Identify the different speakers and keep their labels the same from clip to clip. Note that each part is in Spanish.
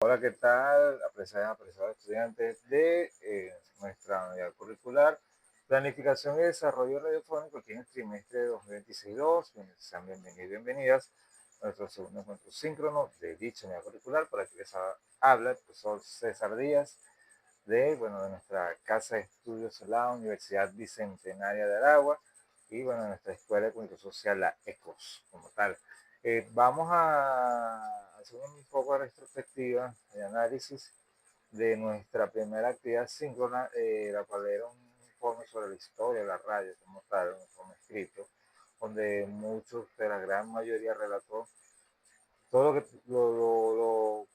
Speaker 1: Hola, ¿qué tal? Apreciados estudiantes de nuestra unidad curricular, Planificación y Desarrollo Radiofónico, aquí en el trimestre de 2026-2. Sean bienvenidos y bienvenidas a nuestro segundo encuentro síncrono de dicha unidad curricular. Por aquí les habla el profesor César Díaz de nuestra Casa de Estudios en la Universidad Bicentenaria de Aragua y nuestra Escuela de Comunicación Social, la ECOS, como tal. Vamos a hacer un poco de retrospectiva de análisis de nuestra primera actividad síncrona, la cual era un informe sobre la historia de la radio como tal, un informe escrito, donde muchos, de la gran mayoría, relató todo lo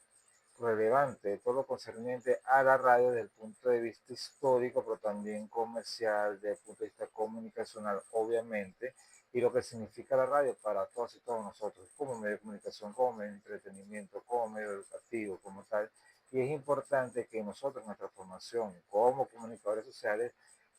Speaker 1: relevante, todo lo concerniente a la radio desde el punto de vista histórico, pero también comercial, desde el punto de vista comunicacional, obviamente, y lo que significa la radio para todos y todos nosotros, como medio de comunicación, como medio de entretenimiento, como medio educativo, como tal. Y es importante que nosotros, en nuestra formación como comunicadores sociales,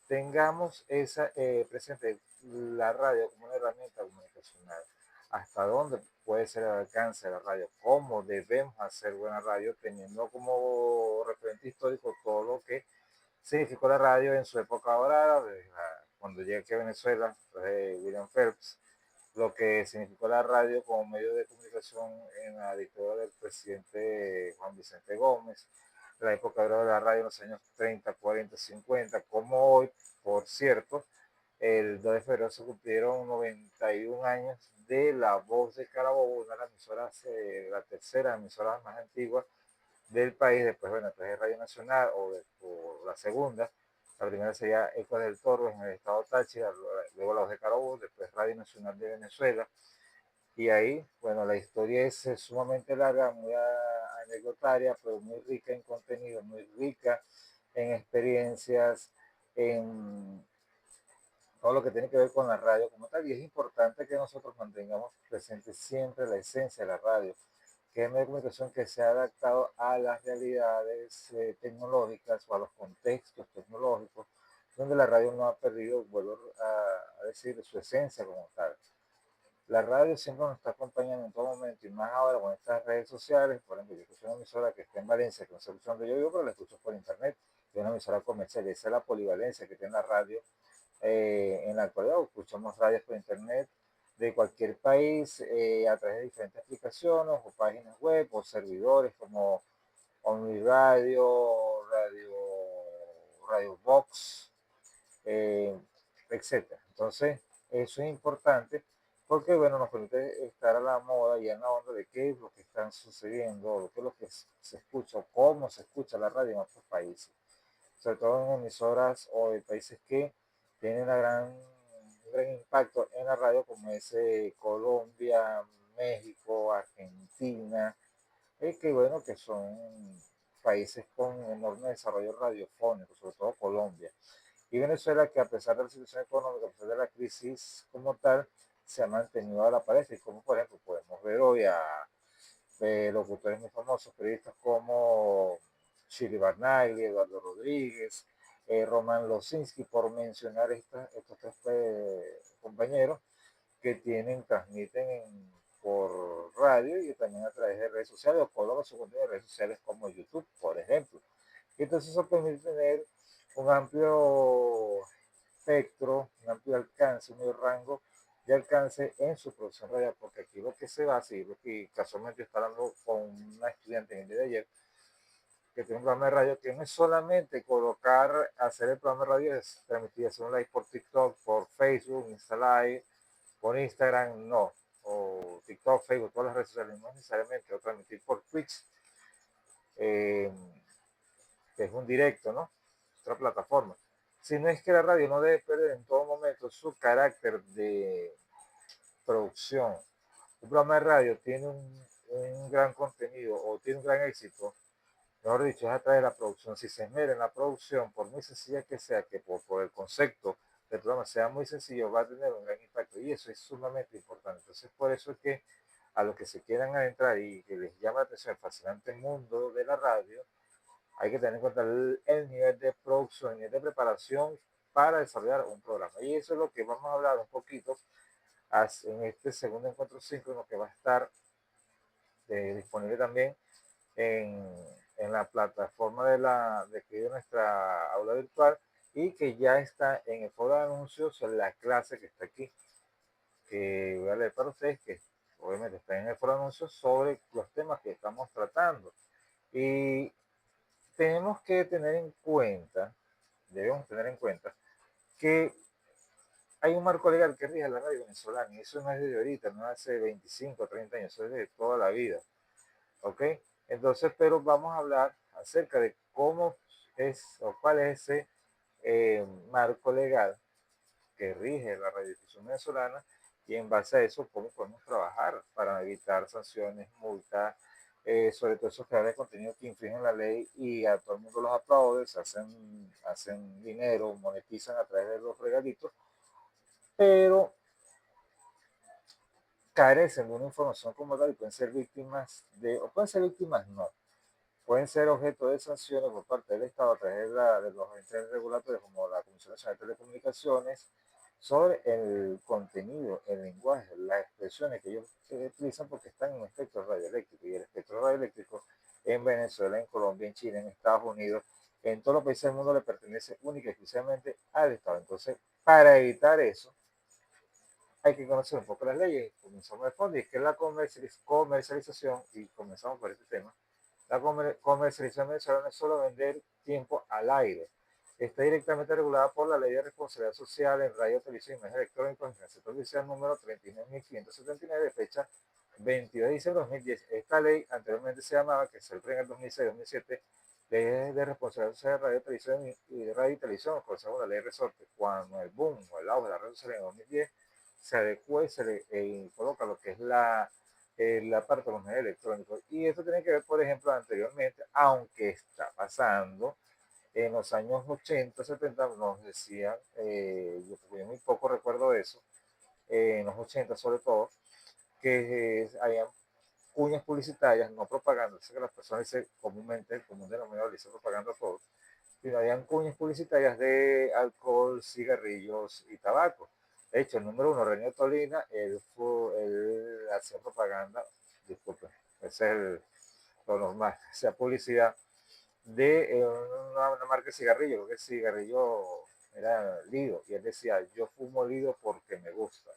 Speaker 1: tengamos esa presente la radio como una herramienta comunicacional. Hasta dónde puede ser el alcance de la radio, cómo debemos hacer buena radio, teniendo como referente histórico todo lo que significó la radio en su época dorada, cuando llegué aquí a Venezuela, William Phelps, lo que significó la radio como medio de comunicación en la dictadura del presidente Juan Vicente Gómez, la época dorada de la radio en los años 30, 40, 50, como hoy, por cierto, el 2 de febrero se cumplieron 91 años de La Voz de Carabobo, una de las emisoras, la tercera emisora más antigua del país, después de Radio Nacional o la segunda. La primera sería Ecos del Toro en el estado Táchira, luego La Voz de Carabobo, después Radio Nacional de Venezuela. Y ahí, la historia es sumamente larga, muy anecdotaria, pero muy rica en contenido, muy rica en experiencias, en todo lo que tiene que ver con la radio como tal. Y es importante que nosotros mantengamos presente siempre la esencia de la radio, que es medio de comunicación que se ha adaptado a las realidades tecnológicas o a los contextos tecnológicos, donde la radio no ha perdido, vuelvo a decir, su esencia como tal. La radio siempre nos está acompañando en todo momento y más ahora con estas redes sociales. Por ejemplo, yo escucho una emisora que está en Valencia, que no sé donde yo vivo, pero la escucho por internet. Es una emisora comercial y esa es la polivalencia que tiene la radio en la actualidad. Escuchamos radios por internet de cualquier país a través de diferentes aplicaciones o páginas web o servidores como OmniRadio, Radio Box, eh, etcétera. Entonces, eso es importante porque, nos permite estar a la moda y en la onda de qué es lo que están sucediendo, qué es lo que se escucha, cómo se escucha la radio en otros países, sobre todo en emisoras o de países que tienen un gran impacto en la radio, como es Colombia, México, Argentina, que son países con enorme desarrollo radiofónico, sobre todo Colombia. Y Venezuela, que a pesar de la situación económica, a pesar de la crisis como tal, se ha mantenido a la pared. Y como por ejemplo podemos ver hoy a locutores muy famosos, periodistas como Shirley Barnagli, Eduardo Rodríguez, Román Losinski, por mencionar estos tres compañeros que transmiten por radio y también a través de redes sociales o colocan su contenido en redes sociales como YouTube, por ejemplo. Y entonces eso permite tener un amplio espectro, un amplio alcance, un amplio rango de alcance en su producción radial, porque aquí lo que se va a seguir, lo que casualmente está hablando con una estudiante en el día de ayer, que tiene un programa de radio que no es solamente colocar, hacer el programa de radio, es transmitir, hacer un live por TikTok, por Facebook, Insta Live, por Instagram, no, o TikTok, Facebook, todas las redes sociales, no necesariamente, o transmitir por Twitch, eh, que es un directo, ¿no? Otra plataforma. Si no es que la radio no debe perder en todo momento su carácter de producción. Un programa de radio tiene un gran contenido o tiene un gran éxito, mejor dicho, es a través de la producción. Si se esmera en la producción, por muy sencilla que sea, que por el concepto del programa sea muy sencillo, va a tener un gran impacto y eso es sumamente importante. Entonces, por eso es que a los que se quieran adentrar y que les llama la atención el fascinante mundo de la radio, hay que tener en cuenta el nivel de producción, el nivel de preparación para desarrollar un programa. Y eso es lo que vamos a hablar un poquito en este segundo encuentro síncrono que va a estar disponible también en la plataforma de aquí de nuestra aula virtual y que ya está en el foro de anuncios en la clase que está aquí, que voy a leer para ustedes, que obviamente está en el foro de anuncios sobre los temas que estamos tratando. Y tenemos que tener en cuenta, debemos tener en cuenta, que hay un marco legal que rige la radio venezolana y eso no es de ahorita, no es hace 25 o 30 años, eso es de toda la vida. ¿Ok? Entonces, pero vamos a hablar acerca de cómo es o cuál es ese marco legal que rige la radiodifusión venezolana y en base a eso cómo podemos trabajar para evitar sanciones, multas, sobre todo esos creadores de contenido que infringen la ley y a todo el mundo los aplaude, hacen dinero, monetizan a través de los regalitos, pero carecen de una información como tal y pueden ser víctimas de, o pueden ser víctimas no, pueden ser objeto de sanciones por parte del Estado a través de los entes regulatorios como la Comisión Nacional de Telecomunicaciones sobre el contenido, el lenguaje, las expresiones que ellos utilizan porque están en un espectro radioeléctrico y el espectro radioeléctrico en Venezuela, en Colombia, en Chile, en Estados Unidos, en todos los países del mundo le pertenece única y exclusivamente al Estado. Entonces, para evitar eso, hay que conocer un poco las leyes. Comenzamos de fondo y es que la comercialización, y comenzamos por este tema, la comercialización venezolana es solo vender tiempo al aire. Está directamente regulada por la Ley de Responsabilidad Social en Radio, Televisión y Medios Electrónicos en el sector oficial número 39.579 de fecha 22 de diciembre de 2010. Esta ley anteriormente se llamaba, que se aplicó en el 2006-2007, Ley de Responsabilidad Social de Radio, Televisión y de Radio y Televisión, por segunda ley de resorte. Cuando el boom o el auge de la red social en 2010 se adecua y se le coloca lo que es la parte de los medios electrónicos. Y esto tiene que ver, por ejemplo, anteriormente, aunque está pasando, en los años 80, 70 nos decían, yo muy poco recuerdo eso, en los 80 sobre todo, que habían cuñas publicitarias, no propaganda, que las personas dicen comúnmente, el común denominador dice propaganda a todos, sino habían cuñas publicitarias de alcohol, cigarrillos y tabaco. De hecho, el número uno, René Tolina, él hacía propaganda, disculpen, ese es lo normal, hacía publicidad de una marca de cigarrillo, creo que el cigarrillo era Lido, y él decía, yo fumo Lido porque me gusta.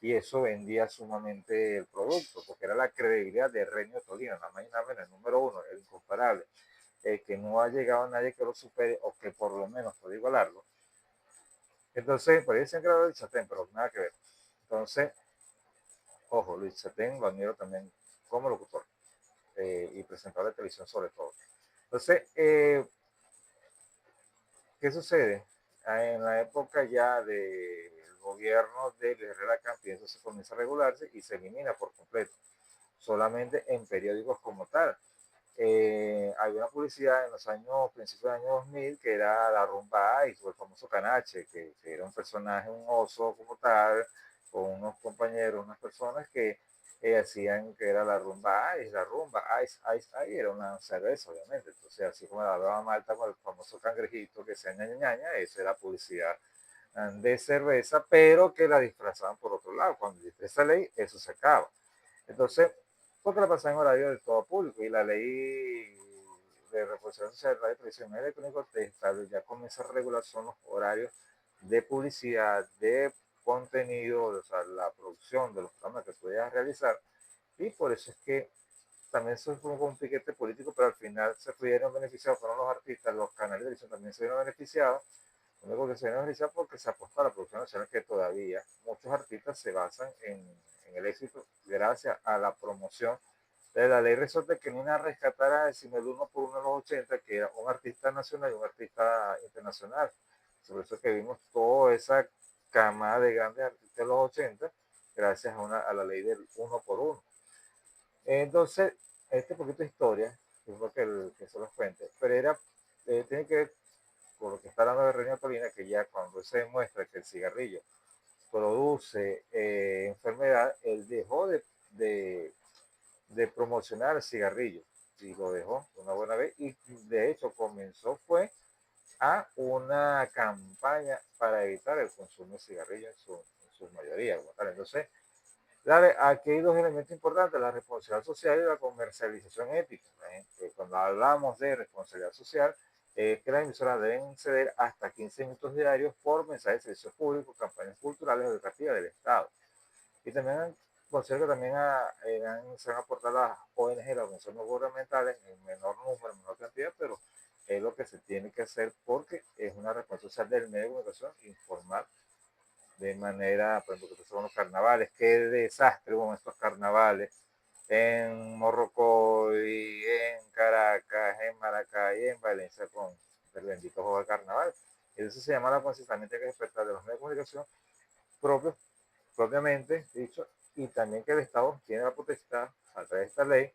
Speaker 1: Y eso vendía sumamente el producto, porque era la credibilidad de Renio Tolina, la máquina el número uno, el incomparable, el que no ha llegado a nadie que lo supere o que por lo menos pueda igualarlo. Entonces, por ahí dicen que era Luis Chatén, pero nada que ver. Entonces, ojo, Luis Chatén lo admiro también como locutor y presentador de televisión sobre todo. Entonces, ¿qué sucede? En la época ya del gobierno de Herrera Campos, eso se comienza a regularse y se elimina por completo, solamente en periódicos como tal. Había una publicidad en los años, principios del año 2000, que era la rumba Ice, o el famoso Canache, que era un personaje, un oso como tal, con unos compañeros, unas personas que hacían que era la rumba Ice, Ice, Ice, era una cerveza, obviamente. Entonces, así como la brava malta con el famoso cangrejito que se ñaña, ñaña, esa era publicidad de cerveza, pero que la disfrazaban por otro lado. Cuando esa ley, eso se acaba. Entonces, porque la pasan en horario de todo público y la ley de responsabilidad social de radio, televisión y electrónico ya comienza a regular son los horarios de publicidad, de contenido, o sea, la producción de los programas que puedas realizar y por eso es que también se fue un piquete político, pero al final se pudieron beneficiar, fueron los artistas, los canales de televisión también se vieron beneficiados, único que se vieron beneficiados porque se apostó a la producción nacional que todavía muchos artistas se basan en el éxito gracias a la promoción de la ley resorte que vino a rescatar a decirme el uno por uno en los 80, que era un artista nacional y un artista internacional. Por eso que vimos toda esa camada de grandes artistas de los 80 gracias a la ley del uno por uno. Entonces, este poquito de historia, que es lo que se los cuente, pero tiene que ver con lo que está hablando de Reina Polina, que ya cuando se demuestra que el cigarrillo produce enfermedad, él dejó de promocionar el cigarrillo y lo dejó una buena vez y de hecho comenzó fue a una campaña para evitar el consumo de cigarrillo en su mayoría. Entonces, Aquí hay dos elementos importantes, la responsabilidad social y la comercialización ética. Cuando hablamos de responsabilidad social, es que las emisoras deben ceder hasta 15 minutos diarios por mensajes de servicios públicos, campañas culturales o educativas del Estado. Y también considero que también se van a aportar las ONG y las organizaciones no gubernamentales en menor número, en menor cantidad, pero es lo que se tiene que hacer porque es una responsabilidad del medio de comunicación informar de manera, por ejemplo, que son los carnavales, qué desastre hubo en estos carnavales, en Morrocoy, en Caracas, en Maracay, en Valencia, con el bendito juego de carnaval. Eso se llama la consistamente que despertar de los medios de comunicación propios, propiamente dicho, y también que el Estado tiene la potestad, a través de esta ley,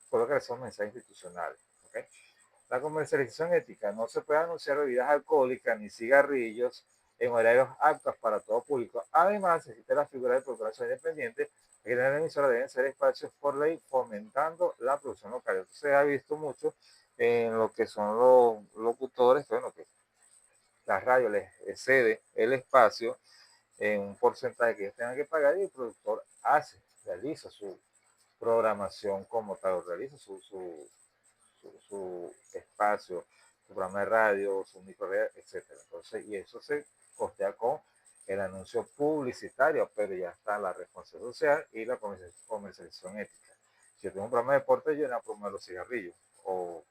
Speaker 1: colocar esos mensajes institucionales. ¿Okay? La comercialización ética. No se puede anunciar bebidas alcohólicas ni cigarrillos en horarios aptos para todo público. Además, existe la figura de procuración independiente, que en la emisora deben ser espacios por ley fomentando la producción local. Esto se ha visto mucho en lo que son los locutores, bueno, que la radio les cede el espacio en un porcentaje que ellos tengan que pagar y el productor realiza su programación como tal, realiza su espacio, su programa de radio, su microred, etcétera. Entonces, y eso se costea con el anuncio publicitario, pero ya está la responsabilidad social y la comercialización ética. Si yo tengo un programa de deporte, yo no promuevo los cigarrillos o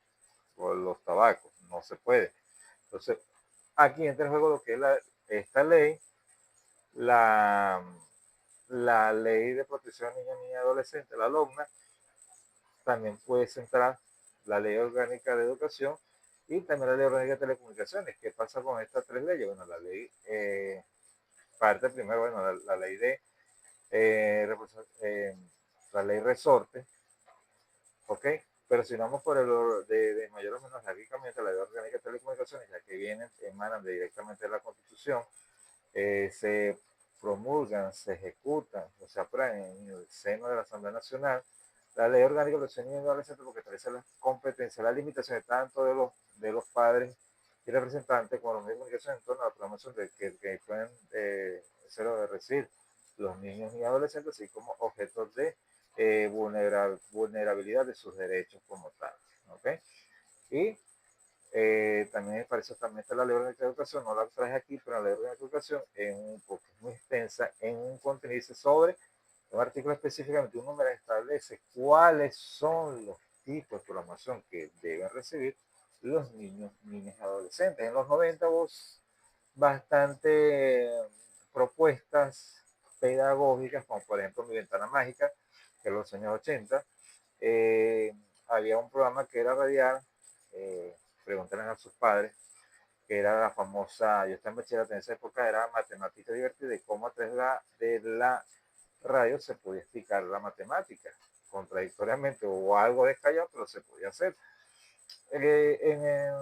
Speaker 1: los tabacos, no se puede. Entonces, aquí entra en juego lo que es esta ley, la, la ley de protección de niños, niñas y adolescentes, la LOMNA, también puede entrar la ley orgánica de educación y también la ley orgánica de telecomunicaciones. ¿Qué pasa con estas tres leyes? Bueno, la ley parte primero, bueno, la ley de eh, eh, la ley resorte, ¿ok? Pero si vamos por el de mayor o menor jerárquicamente, la ley orgánica de telecomunicaciones, ya que vienen, emanan directamente de la Constitución, se promulgan, se ejecutan o se aprueban en el seno de la Asamblea Nacional, la ley orgánica de los niños y adolescentes porque establece las competencias, las limitaciones tanto de los padres y representantes como los medios de comunicación en torno a la programación que pueden ser o de recibir los niños y adolescentes, así como objetos de vulnerabilidad de sus derechos como tal. ¿Okay? Y también para eso también está la ley orgánica de educación, no la traje aquí, pero la ley orgánica de educación es un poco muy extensa en un contenido dice sobre un artículo específicamente, un número establece cuáles son los tipos de programación que deben recibir los niños, niñas y adolescentes. En los 90 hubo bastante propuestas pedagógicas, como por ejemplo Mi Ventana Mágica, que en los años 80, eh, había un programa que era radial, eh, preguntaron a sus padres, que era la famosa, yo estaba en bachillerato en esa época, era matemática divertida de cómo a través de la radio se podía explicar la matemática, contradictoriamente o algo descallado, pero se podía hacer. En el,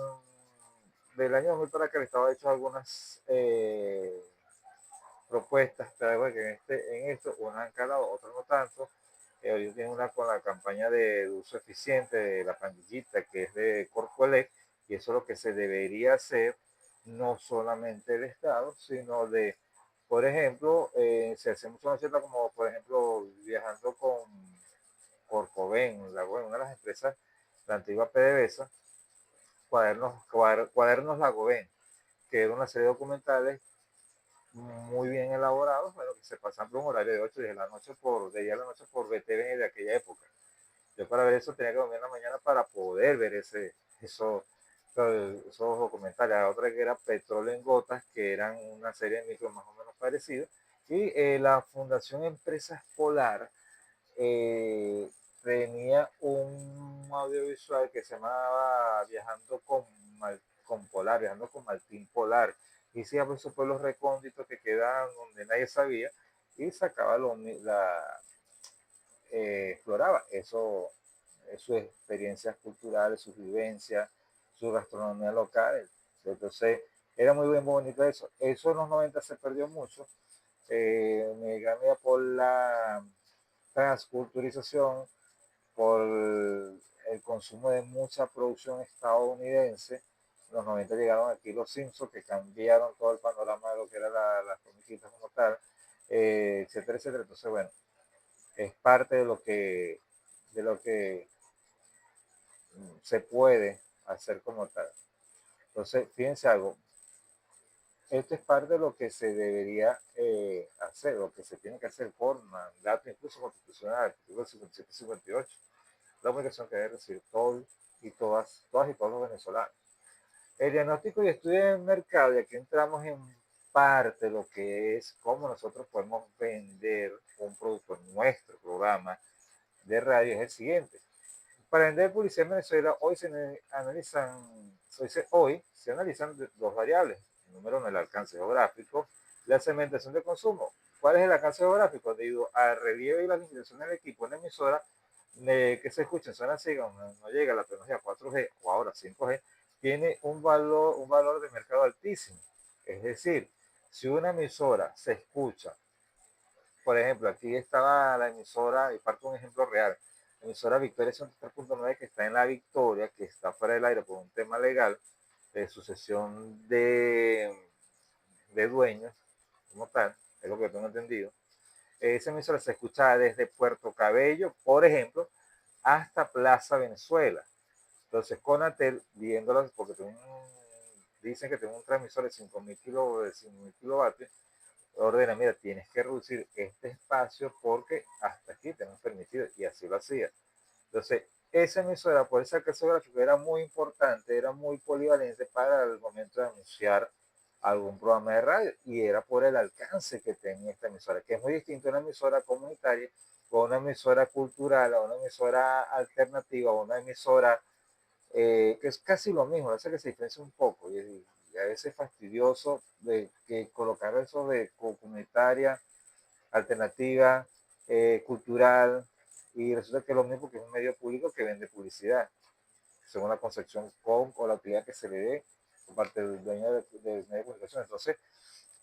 Speaker 1: del año 2000 para que el Estado ha hecho algunas propuestas pedagógicas en esto, unas han calado, otras no tanto. Hoy tiene una con la campaña de uso eficiente de la pandillita, que es de Corpoelec, y eso es lo que se debería hacer, no solamente el Estado, sino de, por ejemplo, se hace mucho más cierto como, por ejemplo, viajando con Corcoven, una de las empresas, la antigua PDVSA, cuadernos Lagoven, que era una serie de documentales muy bien elaborados, bueno, que se pasan por un horario de 8 de la noche de día a la noche por BTV de aquella época. Yo para ver eso tenía que dormir en la mañana para poder ver esos documentales. La otra que era Petróleo en Gotas, que eran una serie de micros más o menos parecidos. Y la Fundación Empresas Polar eh, tenía un audiovisual que se llamaba con Polar, Viajando con Martín Polar. Y se por esos pueblos recónditos que quedaban donde nadie sabía y sacaba exploraba sus experiencias culturales, sus vivencias, su gastronomía local. Entonces, era muy bien bonito eso. Eso en los 90 se perdió mucho. Me gané por la transculturización, por el consumo de mucha producción estadounidense. En los 90 llegaron aquí los Simpsons, que cambiaron todo el panorama de lo que era las comiquitas como tal. etcétera, etcétera. Entonces, bueno, es parte de lo que se puede hacer como tal. Entonces, fíjense algo, esto es parte de lo que se debería hacer, lo que se tiene que hacer por mandato incluso constitucional, artículo 57 y 58, la comunicación que debe recibir todos y todas y todos los venezolanos. El diagnóstico y estudio del mercado, y aquí entramos en parte de lo que es cómo nosotros podemos vender un producto en nuestro programa de radio, es el siguiente. Para vender publicidad en Venezuela, hoy se analizan dos variables. El número uno, el alcance geográfico, la segmentación de consumo. ¿Cuál es el alcance geográfico? Debido al relieve y las limitaciones del equipo en la emisora que se escucha en zonas así, donde no llega la tecnología 4G o ahora 5G, tiene un valor de mercado altísimo. Es decir, si una emisora se escucha, por ejemplo, aquí estaba la emisora, y parto un ejemplo real, la emisora Victoria 103.9 que está en La Victoria, que está fuera del aire por un tema legal de sucesión de dueños, como tal, es lo que tengo entendido. Esa emisora se escuchaba desde Puerto Cabello, por ejemplo, hasta Plaza Venezuela. Entonces, Conatel, viéndolas, porque dicen que tengo un transmisor de 5.000 kilovatios, ordena, mira, tienes que reducir este espacio porque hasta aquí tenemos permitido, y así lo hacía. Entonces, esa emisora, por ese alcance gráfico, era muy importante, era muy polivalente para el momento de anunciar algún programa de radio, y era por el alcance que tenía esta emisora, que es muy distinto a una emisora comunitaria, o una emisora cultural, o una emisora alternativa, o una emisora que es casi lo mismo, hace que se diferencia un poco, y a veces es fastidioso de que colocar eso de comunitaria, alternativa, cultural, y resulta que es lo mismo porque es un medio público que vende publicidad, según la concepción o la utilidad que se le dé por parte del dueño del medio de comunicación. Entonces,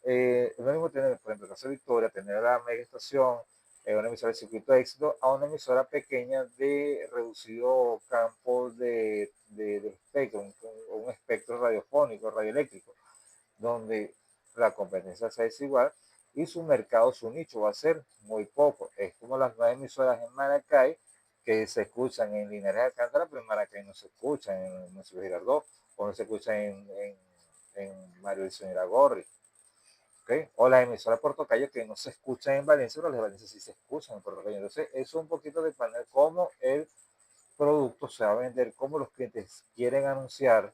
Speaker 1: es lo mismo tener, por ejemplo, Casa Victoria, tener la mega estación, una emisora de circuito de éxito, a una emisora pequeña de reducido campo de espectro, un espectro radiofónico, radioeléctrico, donde la competencia sea desigual y su mercado, su nicho va a ser muy poco. Es como las nueve emisoras en Maracay que se escuchan en Linares de Alcántara, pero en Maracay no se escuchan, en Municipio Girardot, o no se escuchan en Mario Luis Gorri. ¿Okay? O las emisoras Cayo que no se escuchan en Valencia, pero las de Valencia sí se escuchan en Cayo. Entonces, eso es un poquito de panel cómo el producto se va a vender, cómo los clientes quieren anunciarse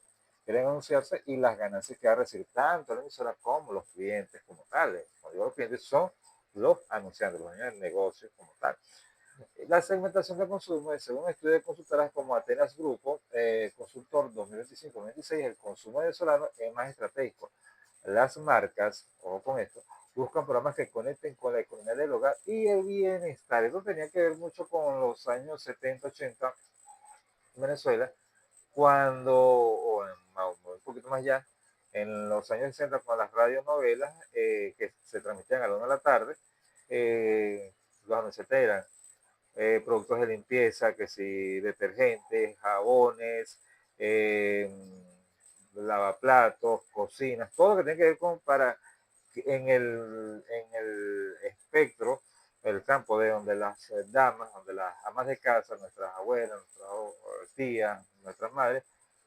Speaker 1: y las ganancias que va a recibir tanto la emisora como los clientes como tales. Cuando digo los clientes son los anunciantes, los dueños del negocio como tal. La segmentación de consumo, según estudios de consultoras como Atenas Grupo, Consultor 2025-2026, el consumo venezolano es más estratégico. Las marcas, ojo con esto, buscan programas que conecten con la economía del hogar y el bienestar. Eso tenía que ver mucho con los años 70, 80 en Venezuela, cuando, un poquito más ya, en los años 60 con las radionovelas que se transmitían a la 1 de la tarde, los anunciantes eran productos de limpieza, que si detergentes, jabones, eh, lavaplatos, cocinas, todo lo que tiene que ver con para en el espectro, el campo de donde las damas, donde las amas de casa, nuestras abuelas, nuestras tías, nuestras madres,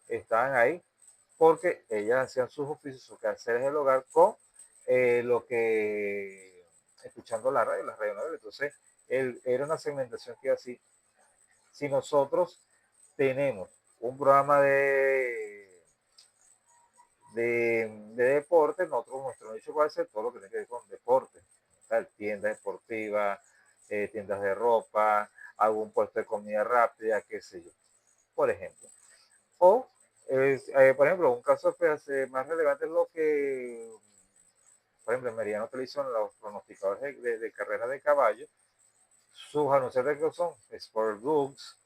Speaker 1: estaban ahí porque ellas hacían sus oficios, sus quehaceres del hogar con lo que, escuchando la radio, las radionovelas. Entonces, era una segmentación que así, si nosotros tenemos un programa de deporte, nuestro nicho va a ser todo lo que tiene que ver con deporte, tal, tiendas deportivas, tiendas de ropa, algún puesto de comida rápida, qué sé yo, por ejemplo. O, por ejemplo, un caso más relevante es lo que, por ejemplo, en Meridiano Televisión, los pronosticadores de carreras de caballo, sus anuncios de que son Sport Books,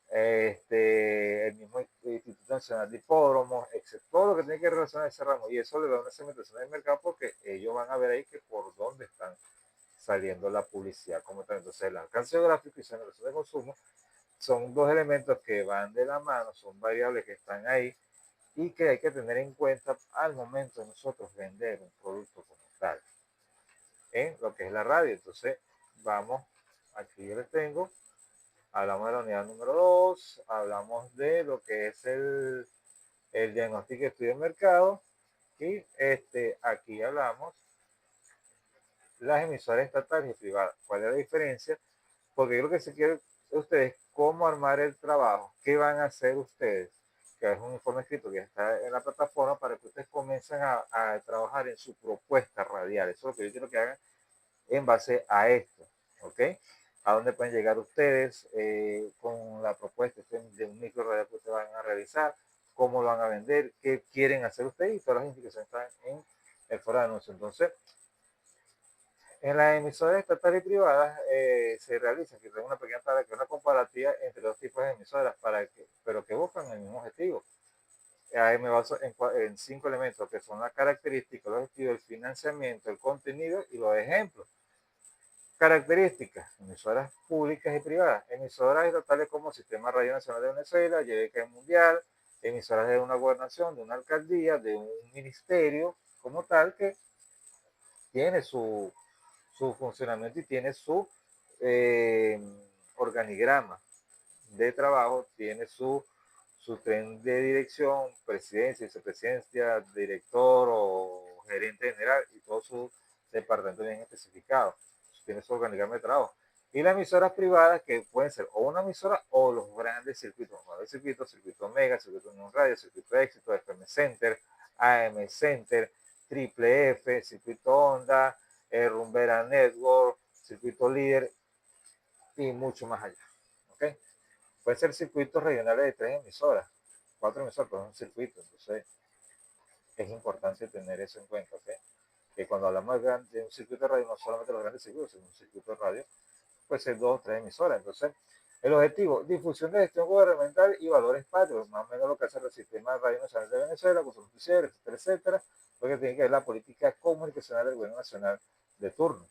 Speaker 1: el mismo Instituto Nacional de Hipódromos, etc. Todo lo que tiene que relacionar ese ramo. Y eso le da una segmentación del mercado porque ellos van a ver ahí que por dónde están saliendo la publicidad como tal. Entonces, el alcance geográfico y segmentación de consumo son dos elementos que van de la mano, son variables que están ahí y que hay que tener en cuenta al momento de nosotros vender un producto como tal. en lo que es la radio. Entonces, vamos, aquí yo les tengo, hablamos de la unidad número 2, hablamos de lo que es el diagnóstico de estudio de mercado, y aquí hablamos las emisoras estatales y privadas. ¿Cuál es la diferencia? Porque yo lo que se quiere de ustedes cómo armar el trabajo, qué van a hacer ustedes, que es un informe escrito que está en la plataforma para que ustedes comiencen a trabajar en su propuesta radial. Eso es lo que yo quiero que hagan en base a esto, ¿ok? A dónde pueden llegar ustedes con la propuesta de un micro radial que ustedes van a realizar, cómo lo van a vender, qué quieren hacer ustedes, y todas las indicaciones están en el foro de anuncio. Entonces, en las emisoras estatales y privadas se realiza que una pequeña tabla, que es una comparativa entre dos tipos de emisoras, pero que buscan el mismo objetivo. Ahí me baso en 5 elementos, que son las características, los objetivos, el financiamiento, el contenido y los ejemplos. Características: emisoras públicas y privadas, emisoras estatales como Sistema Radio Nacional de Venezuela, YBK Mundial, emisoras de una gobernación, de una alcaldía, de un ministerio como tal, que tiene su funcionamiento y tiene su eh, organigrama de trabajo, tiene su tren de dirección, presidencia, vicepresidencia, director o gerente general y todo su departamento bien especificado. Tiene su organigrama de trabajo. Y las emisoras privadas, que pueden ser o una emisora o los grandes circuitos, circuito Mega, circuito Unión Radio, circuito Éxito, FM Center, AM Center, Triple F, circuito Onda, Rumbera Network, circuito Líder y mucho más allá. ¿Okay? Pueden ser circuitos regionales de 3 emisoras, 4 emisoras, pero es un circuito. Entonces, es importante tener eso en cuenta. ¿Okay? Que cuando hablamos de un circuito de radio, no solamente los grandes circuitos, sino un circuito de radio, puede ser 2 o 3 emisoras. Entonces, el objetivo: difusión de gestión gubernamental y valores patrios, más o menos lo que hace el sistema de Radio Nacional de Venezuela, con sus noticieros, etcétera, etcétera, porque tiene que ver la política comunicacional del gobierno nacional de turno.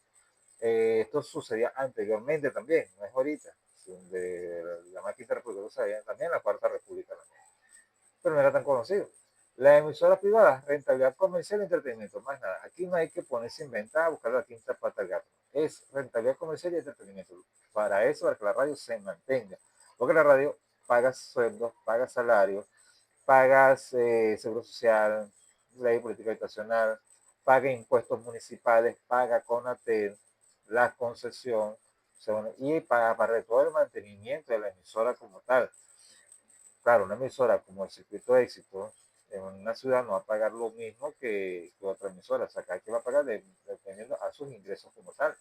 Speaker 1: Esto sucedía anteriormente también, no es ahorita, de la máquina república, también la cuarta república también, pero no era tan conocido. Las emisoras privadas, rentabilidad comercial y entretenimiento, más nada. Aquí no hay que ponerse a inventar, buscar la quinta pata al gato. Es rentabilidad comercial y entretenimiento. Para eso, para que la radio se mantenga. Porque la radio paga sueldos, paga salarios, pagas seguro social, ley de política habitacional, paga impuestos municipales, paga CONATEL, la concesión, y paga para todo el mantenimiento de la emisora como tal. Claro, una emisora como el Circuito de Éxito en una ciudad no va a pagar lo mismo que otra emisora. O sea, cada quien va a pagar dependiendo a sus ingresos como tal.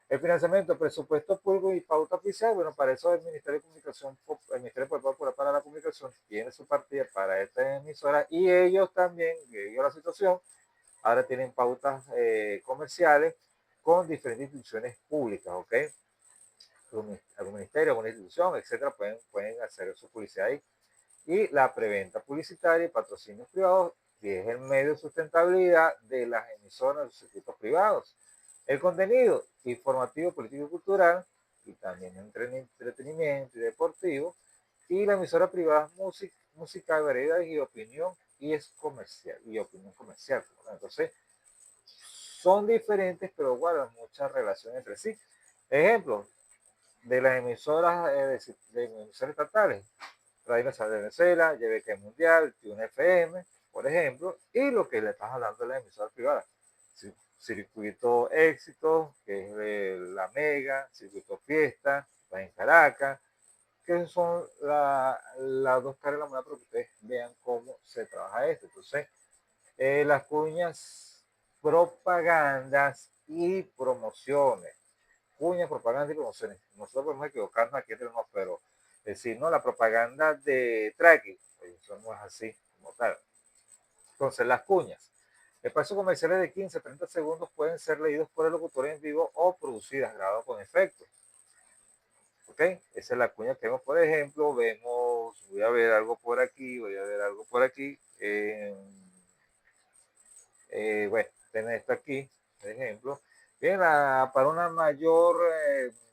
Speaker 1: El financiamiento, presupuesto público y pauta oficial, bueno, para eso el Ministerio de Comunicación, el Ministerio Popular para la Comunicación tiene su partida para esta emisora, y ellos también, debido a la situación, ahora tienen pautas comerciales con diferentes instituciones públicas, ¿ok? Algún ministerio, alguna institución, etcétera, pueden hacer su publicidad ahí. Y la preventa publicitaria y patrocinios privados, que es el medio de sustentabilidad de las emisoras de los circuitos privados. El contenido informativo, político y cultural, y también entretenimiento y deportivo. Y la emisora privada musical, variedades y opinión, y es comercial, y opinión comercial. Entonces, son diferentes, pero guardan mucha relación entre sí. Ejemplo de las emisoras, de emisoras estatales: Radio Nacional de Venezuela, YBK Mundial, Tune FM, por ejemplo, y lo que le estás hablando de la emisora privada. Circuito Éxito, que es de la Mega, Circuito Fiesta, está en Caracas, que son las dos caras de la moneda, para que ustedes vean cómo se trabaja esto. Entonces, las cuñas, propagandas y promociones. Cuñas, propaganda y promociones. Nosotros podemos equivocarnos aquí entre nosotros, pero decir, no, la propaganda de tracking, eso no es así como tal. Entonces, las cuñas. Espacios comerciales de 15 a 30 segundos pueden ser leídos por el locutor en vivo o producidas, grabadas con efectos. ¿Ok? Esa es la cuña que vemos, por ejemplo. Voy a ver algo por aquí, voy a ver algo por aquí. Bueno, tener esto aquí, por ejemplo. Bien, para una mayor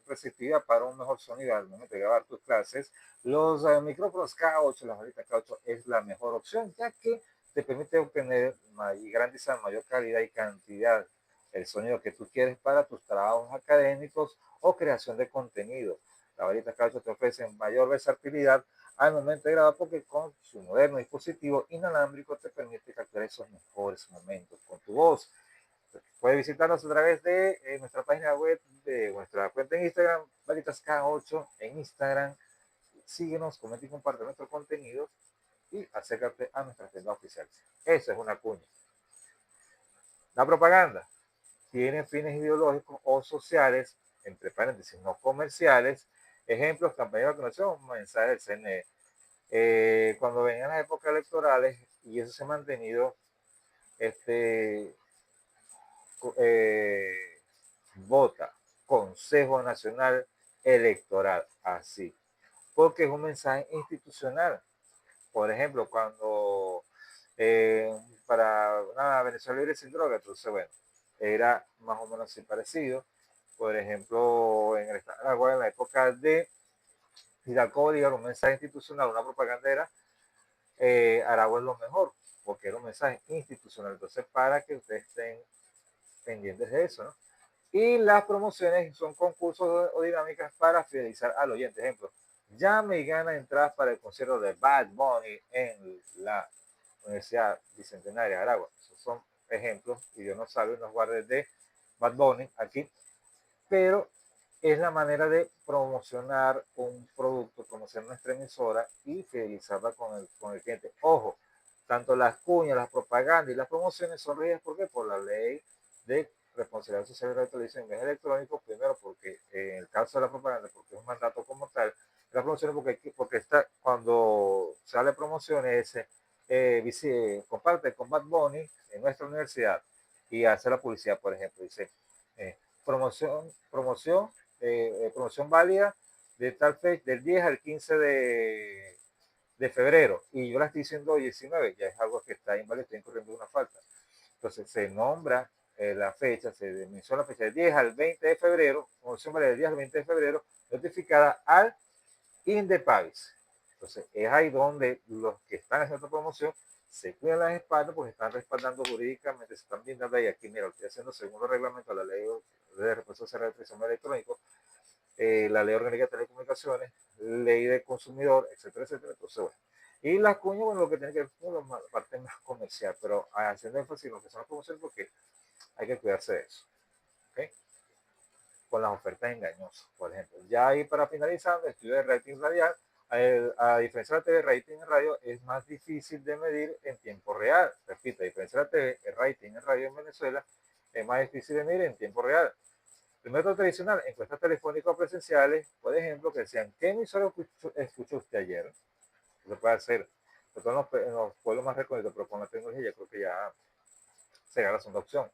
Speaker 1: receptividad, para un mejor sonido al momento de grabar tus clases, los micrófonos K8, las varitas K8 es la mejor opción, ya que te permite obtener y garantizar mayor calidad y cantidad el sonido que tú quieres para tus trabajos académicos o creación de contenido. La varita caucho te ofrece mayor versatilidad al momento de grabar porque con su moderno dispositivo inalámbrico te permite capturar esos mejores momentos con tu voz. Puedes visitarnos a través de nuestra página web, de nuestra cuenta en Instagram, varitasK8 en Instagram. Síguenos, comenta y comparte nuestro contenido y acércate a nuestra tienda oficial. Eso es una cuña. La propaganda tiene fines ideológicos o sociales, entre paréntesis, no comerciales. Ejemplos, campañas de vacunación, mensajes del CNE. Cuando venían las épocas electorales, y eso se ha mantenido, este, vota Consejo Nacional Electoral, así, porque es un mensaje institucional. Por ejemplo, cuando para una Venezuela libre sin droga, entonces, bueno, era más o menos así parecido. Por ejemplo, en el estado de Aragua, en la época de Fidel Bolívar, un mensaje institucional, una propaganda era Aragua es lo mejor, porque era un mensaje institucional. Entonces, para que ustedes estén pendientes de eso, ¿no? Y las promociones son concursos o dinámicas para fidelizar al oyente. Ejemplo, llame y gana entradas para el concierto de Bad Bunny en la Universidad Bicentenaria de Aragua. Esos son ejemplos, y Dios nos salve y nos guarde de Bad Bunny aquí, pero es la manera de promocionar un producto, promocionar nuestra emisora y fidelizarla con el cliente. Ojo, tanto las cuñas, las propagandas y las promociones son regidas por la ley de responsabilidad social de la televisión en medios electrónicos, primero porque en el caso de la propaganda, porque es un mandato como tal, la promoción porque está, cuando sale promociones, comparte con Bad Bunny en nuestra universidad y hace la publicidad, por ejemplo, dice promoción válida de tal fecha, del 10 al 15 de febrero, y yo la estoy diciendo 19, ya es algo que está inválido, está incurriendo una falta. Entonces se nombra la fecha, se menciona la fecha del 10 al 20 de febrero, promoción válida del 10 al 20 de febrero, notificada al INDEPAVIS. Entonces es ahí donde los que están haciendo promoción se cuidan las espaldas porque están respaldando jurídicamente, se están brindando ahí. Aquí, mira, lo estoy haciendo según los reglamentos de la ley de responsabilidad de represión electrónico, la ley orgánica de telecomunicaciones, ley de consumidor, etcétera, etcétera. Entonces, bueno. Y las cuñas, bueno, lo que tiene que ver con la parte más comercial, pero haciendo énfasis en lo que son las promociones porque hay que cuidarse de eso. ¿Okay? Con las ofertas engañosas, por ejemplo. Ya ahí para finalizar, el estudio de rating radial, a diferencia de la TV, rating en radio es más difícil de medir en tiempo real. Repito, a diferencia de la TV, el rating en radio en Venezuela es más difícil de medir en tiempo real. El método tradicional, encuestas telefónicas presenciales, por ejemplo, que decían, ¿qué emisora escuchó usted ayer? Se puede hacer, sobre todo en los pueblos más recónditos, pero con la tecnología yo creo que ya será la segunda opción.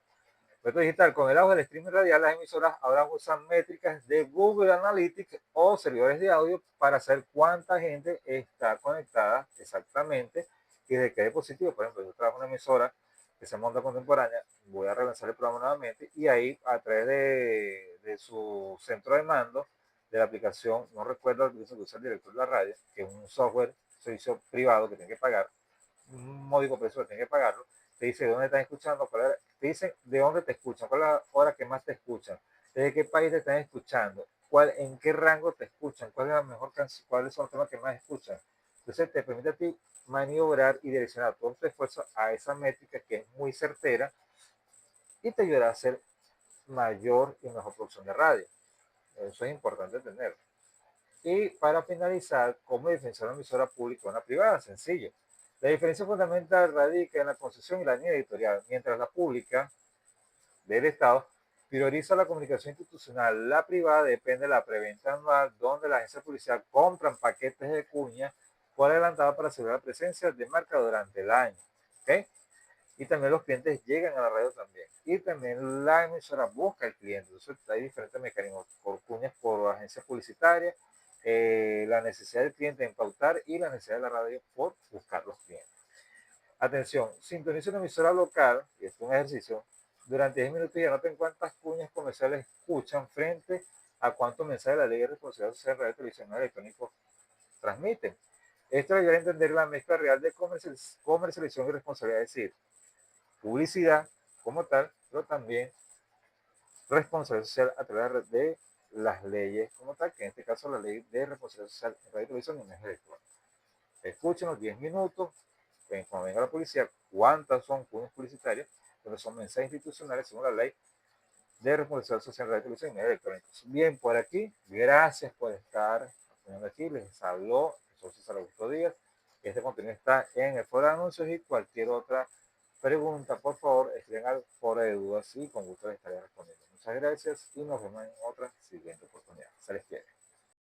Speaker 1: Método digital, con el auge del streaming radial, las emisoras ahora usan métricas de Google Analytics o servidores de audio para saber cuánta gente está conectada exactamente y de qué dispositivo. Por ejemplo, yo trabajo en una emisora que se monta contemporánea, voy a relanzar el programa nuevamente y ahí a través de su centro de mando de la aplicación, no recuerdo el que usa el director de la radio, que es un software, servicio privado que tiene que pagar, un módico precio que tiene que pagarlo, te dice de dónde están escuchando, te dicen de dónde te escuchan, cuál es la hora que más te escuchan, desde qué país te están escuchando, en qué rango te escuchan, cuál es la mejor canción, cuáles son los temas que más escuchan. Entonces te permite a ti maniobrar y direccionar todo tu esfuerzo a esa métrica que es muy certera y te ayudará a hacer mayor y mejor producción de radio. Eso es importante tener. Y para finalizar, ¿cómo diferenciar una emisora pública o una privada? Sencillo. La diferencia fundamental radica en la concesión y la línea editorial. Mientras la pública del Estado prioriza la comunicación institucional, la privada depende de la preventa anual, donde las agencias de publicidad compran paquetes de cuña por adelantado para asegurar la presencia de marca durante el año. ¿Okay? Y también los clientes llegan a la radio también. Y también la emisora busca al cliente. Entonces hay diferentes mecanismos, por cuñas, por agencias publicitarias, la necesidad del cliente en pautar y la necesidad de la radio por buscar los clientes. Atención, sintoniza una emisora local, y esto es un ejercicio, durante 10 minutos y anoten cuántas cuñas comerciales escuchan frente a cuántos mensajes de la ley de responsabilidad social de radio, televisión electrónico transmiten. Esto ayuda a entender la mezcla real de comercialización y responsabilidad, es decir, publicidad como tal, pero también responsabilidad social a través de las leyes como tal, que en este caso la ley de responsabilidad social en radio y televisión y medios electrónicos. Escúchenos 10 minutos, cuando venga la policía, cuántas son cuñas publicitarias, pero son mensajes institucionales según la ley de responsabilidad social en radio y televisión y medios electrónicos. Bien, por aquí, gracias por estar aquí, les habló Jesús César Augusto Díaz. Este contenido está en el foro de anuncios y cualquier otra pregunta, por favor, escriban al foro de dudas y con gusto les estaré respondiendo. Muchas gracias y nos vemos en otra siguiente oportunidad. Se les quiere.